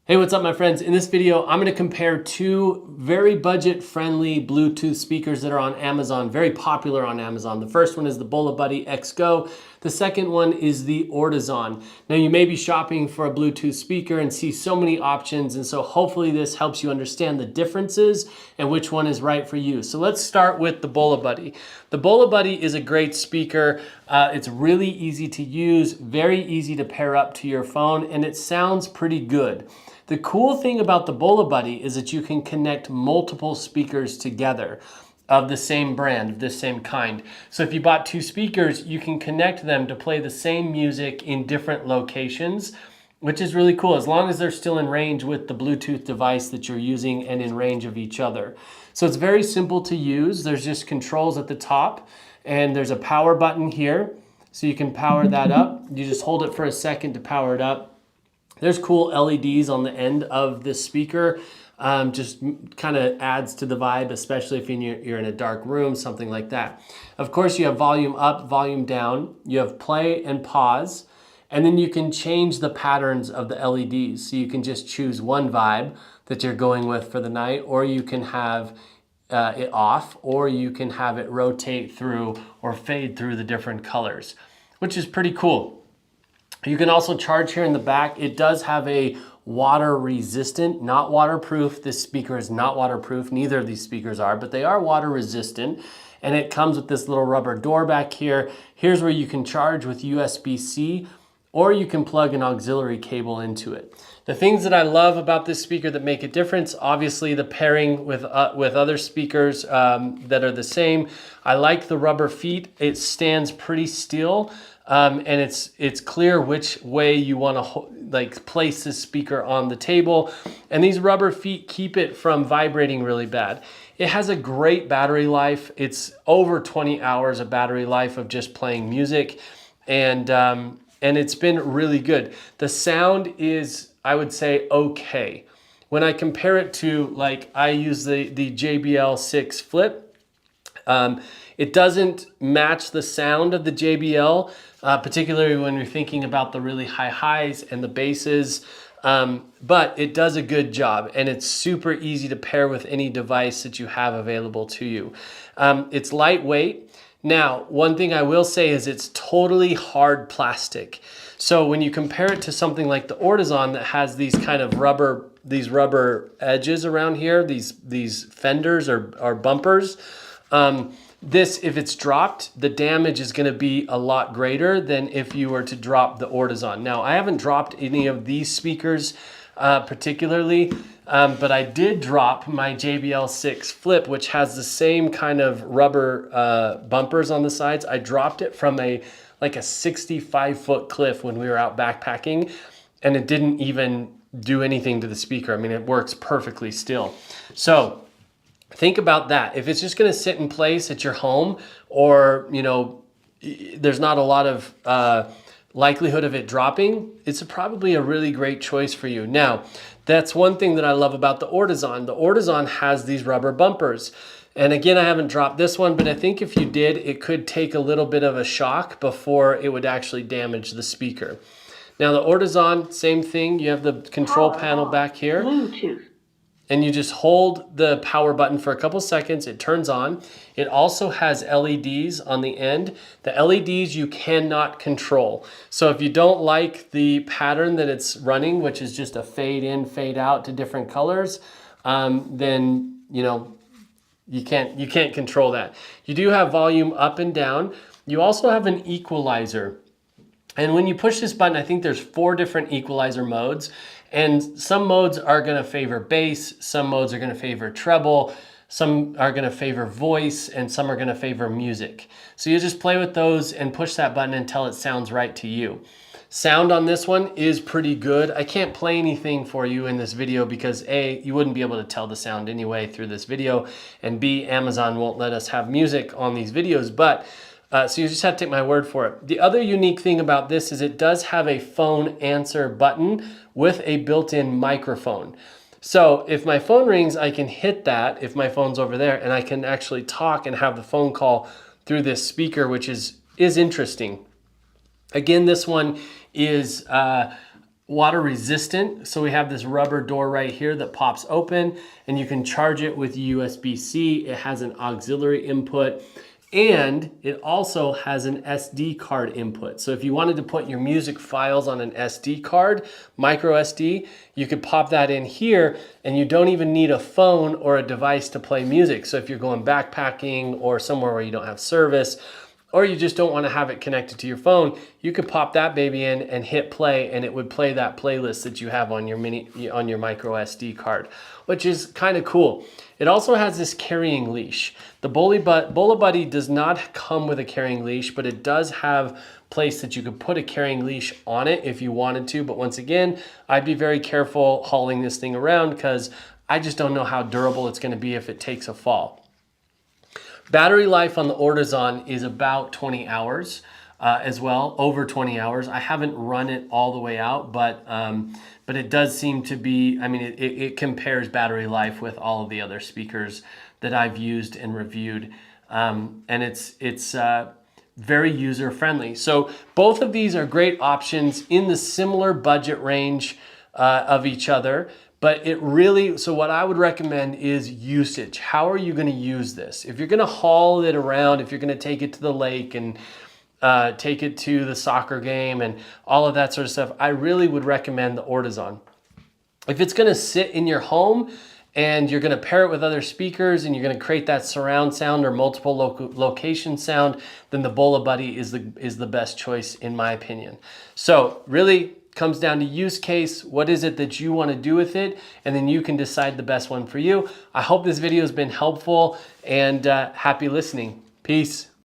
Hey, what's up my friends? In this video, I'm gonna compare two very budget-friendly Bluetooth speakers that are on Amazon, very popular on Amazon. The first one is the BolaBuddy X Go. The second one is the Ortizon. Now you may be shopping for a Bluetooth speaker and see so many options, and so hopefully this helps you understand the differences and which one is right for you. So let's start with the BolaBuddy. The BolaBuddy is a great speaker. It's really easy to use, very easy to pair up to your phone, and it sounds pretty good. The cool thing about the BolaBuddy is that you can connect multiple speakers together of the same brand, of the same kind. So if you bought two speakers, you can connect them to play the same music in different locations, which is really cool, as long as they're still in range with the Bluetooth device that you're using and in range of each other. So it's very simple to use. There's just controls at the top, and there's a power button here. So you can power that up. You just hold it for a second to power it up. There's cool LEDs on the end of this speaker. Just kind of adds to the vibe, especially if you're in a dark room, something like that. Of course, you have volume up, volume down. You have play and pause. And then you can change the patterns of the LEDs. So you can just choose one vibe that you're going with for the night, or you can have it off, or you can have it rotate through or fade through the different colors, which is pretty cool. You can also charge here in the back. It does have a water resistant, not waterproof. This speaker is not waterproof. Neither of these speakers are, but they are water resistant. And it comes with this little rubber door back here. Here's where you can charge with USB-C, or you can plug an auxiliary cable into it. The things that I love about this speaker that make a difference, obviously the pairing with other speakers that are the same. I like the rubber feet. It stands pretty still. And it's clear which way you want to place this speaker on the table. And these rubber feet keep it from vibrating really bad. It has a great battery life. It's over 20 hours of battery life of just playing music. And it's been really good. The sound is, I would say, okay. When I compare it to, like, I use the JBL 6 Flip, it doesn't match the sound of the JBL, particularly when you're thinking about the really high highs and the basses, but it does a good job, and it's super easy to pair with any device that you have available to you. It's lightweight. Now, one thing I will say is it's totally hard plastic. So when you compare it to something like the Ortizon that has these kind of rubber edges around here, these fenders or bumpers, this, if it's dropped, the damage is going to be a lot greater than if you were to drop the Ortizon. Now, I haven't dropped any of these speakers particularly, but I did drop my JBL 6 Flip, which has the same kind of rubber bumpers on the sides. I dropped it from a 65-foot cliff when we were out backpacking, and it didn't even do anything to the speaker. I mean, it works perfectly still. So think about that. If it's just going to sit in place at your home, or, you know, there's not a lot of likelihood of it dropping, it's probably a really great choice for you. Now, that's one thing that I love about the Ortizon. The Ortizon has these rubber bumpers. And again, I haven't dropped this one, but I think if you did, it could take a little bit of a shock before it would actually damage the speaker. Now, the Ortizon, same thing. You have the control panel back here. Bluetooth. And you just hold the power button for a couple seconds, it turns on. It also has LEDs on the end. The LEDs you cannot control. So if you don't like the pattern that it's running, which is just a fade in, fade out to different colors, then, you know, you can't control that. You do have volume up and down. You also have an equalizer. And when you push this button, I think there's 4 different equalizer modes. And some modes are going to favor bass, some modes are going to favor treble, some are going to favor voice, and some are going to favor music. So you just play with those and push that button until it sounds right to you. Sound on this one is pretty good. I can't play anything for you in this video because A, you wouldn't be able to tell the sound anyway through this video, and B, Amazon won't let us have music on these videos, but so you just have to take my word for it. The other unique thing about this is it does have a phone answer button with a built-in microphone. So if my phone rings, I can hit that if my phone's over there, and I can actually talk and have the phone call through this speaker, which is interesting. Again, this one is water resistant. So we have this rubber door right here that pops open and you can charge it with USB-C. It has an auxiliary input and it also has an SD card input. So if you wanted to put your music files on an SD card, micro SD, you could pop that in here and you don't even need a phone or a device to play music. So if you're going backpacking or somewhere where you don't have service, or you just don't want to have it connected to your phone, you could pop that baby in and hit play and it would play that playlist that you have on your micro SD card, which is kind of cool. It also has this carrying leash. The Bola Buddy does not come with a carrying leash, but it does have place that you could put a carrying leash on it if you wanted to. But once again, I'd be very careful hauling this thing around because I just don't know how durable it's going to be if it takes a fall. Battery life on the Ortizon is about 20 hours as well, over 20 hours. I haven't run it all the way out, but it does seem to be, I mean, it compares battery life with all of the other speakers that I've used and reviewed. And it's very user friendly. So both of these are great options in the similar budget range of each other. But it really, so what I would recommend is usage. How are you going to use this? If you're going to haul it around, if you're going to take it to the lake and take it to the soccer game and all of that sort of stuff, I really would recommend the Ortizon. If it's going to sit in your home and you're going to pair it with other speakers and you're going to create that surround sound or multiple location sound, then the Bola Buddy is the best choice in my opinion. So really, comes down to use case. What is it that you want to do with it? And then you can decide the best one for you. I hope this video has been helpful and happy listening. Peace.